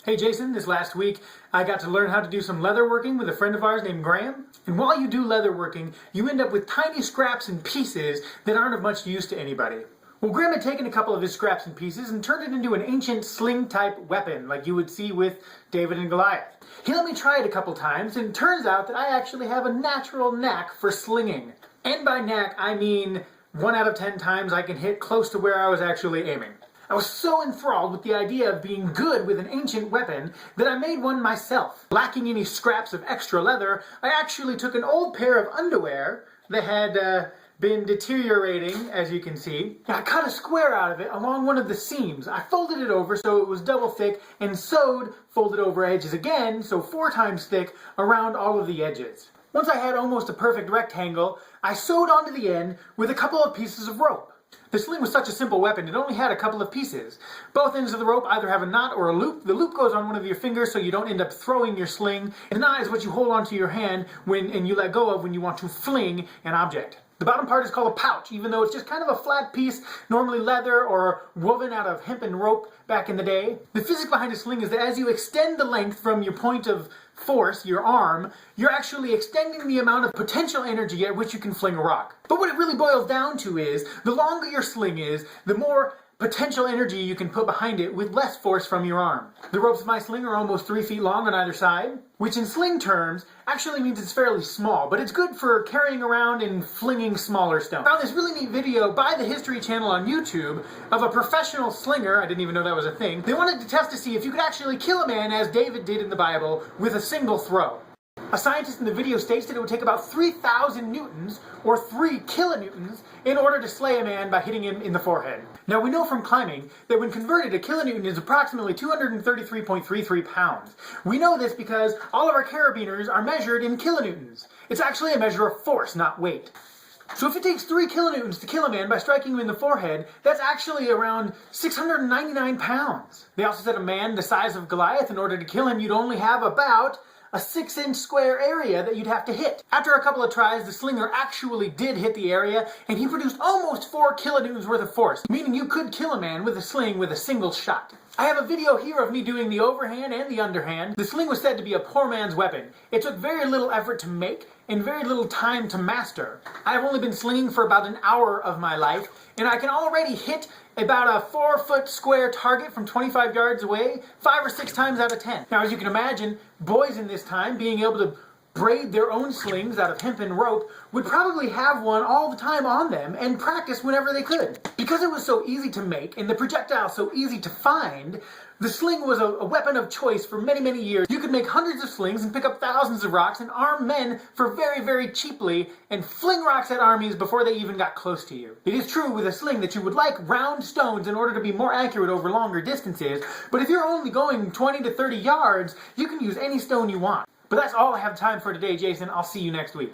Hey Jason, this last week I got to learn how to do some leather working with a friend of ours named Graham. And while you do leather working, you end up with tiny scraps and pieces that aren't of much use to anybody. Well, Graham had taken a couple of his scraps and pieces and turned it into an ancient sling-type weapon like you would see with David and Goliath. He let me try it a couple times, and it turns out that I actually have a natural knack for slinging. And by knack, I mean 1 out of 10 times I can hit close to where I was actually aiming. I was so enthralled with the idea of being good with an ancient weapon that I made one myself. Lacking any scraps of extra leather, I actually took an old pair of underwear that had been deteriorating, as you can see. I cut a square out of it along one of the seams. I folded it over so it was double thick and sewed folded over edges again, so 4 times thick, around all of the edges. Once I had almost a perfect rectangle, I sewed onto the end with a couple of pieces of rope. The sling was such a simple weapon, it only had a couple of pieces. Both ends of the rope either have a knot or a loop. The loop goes on one of your fingers so you don't end up throwing your sling. And the knot is what you hold onto your hand and you let go of when you want to fling an object. The bottom part is called a pouch, even though it's just kind of a flat piece, normally leather or woven out of hempen rope back in the day. The physics behind a sling is that as you extend the length from your point of force, your arm, you're actually extending the amount of potential energy at which you can fling a rock. But what it really boils down to is, the longer your sling is, the more potential energy you can put behind it with less force from your arm. The ropes of my sling are almost 3 feet long on either side, which in sling terms actually means it's fairly small, but it's good for carrying around and flinging smaller stones. I found this really neat video by the History Channel on YouTube of a professional slinger, I didn't even know that was a thing. They wanted to test to see if you could actually kill a man as David did in the Bible with a single throw. A scientist in the video states that it would take about 3,000 newtons, or 3 kilonewtons, in order to slay a man by hitting him in the forehead. Now we know from climbing that when converted, a kilonewton is approximately 233.33 pounds. We know this because all of our carabiners are measured in kilonewtons. It's actually a measure of force, not weight. So if it takes 3 kilonewtons to kill a man by striking him in the forehead, that's actually around 699 pounds. They also said a man the size of Goliath, in order to kill him, you'd only have about a 6-inch square area that you'd have to hit. After a couple of tries, the slinger actually did hit the area, and he produced almost 4 kilonewtons worth of force, meaning you could kill a man with a sling with a single shot. I have a video here of me doing the overhand and the underhand. The sling was said to be a poor man's weapon. It took very little effort to make and very little time to master. I've only been slinging for about an hour of my life, and I can already hit about a 4-foot square target from 25 yards away 5 or 6 times out of 10. Now, as you can imagine, boys in this time being able to braid their own slings out of hempen rope would probably have one all the time on them and practice whenever they could. Because it was so easy to make and the projectile so easy to find, the sling was a weapon of choice for many, many years. You could make hundreds of slings and pick up thousands of rocks and arm men for very, very cheaply and fling rocks at armies before they even got close to you. It is true with a sling that you would like round stones in order to be more accurate over longer distances, but if you're only going 20 to 30 yards, you can use any stone you want. But that's all I have time for today, Jason. I'll see you next week.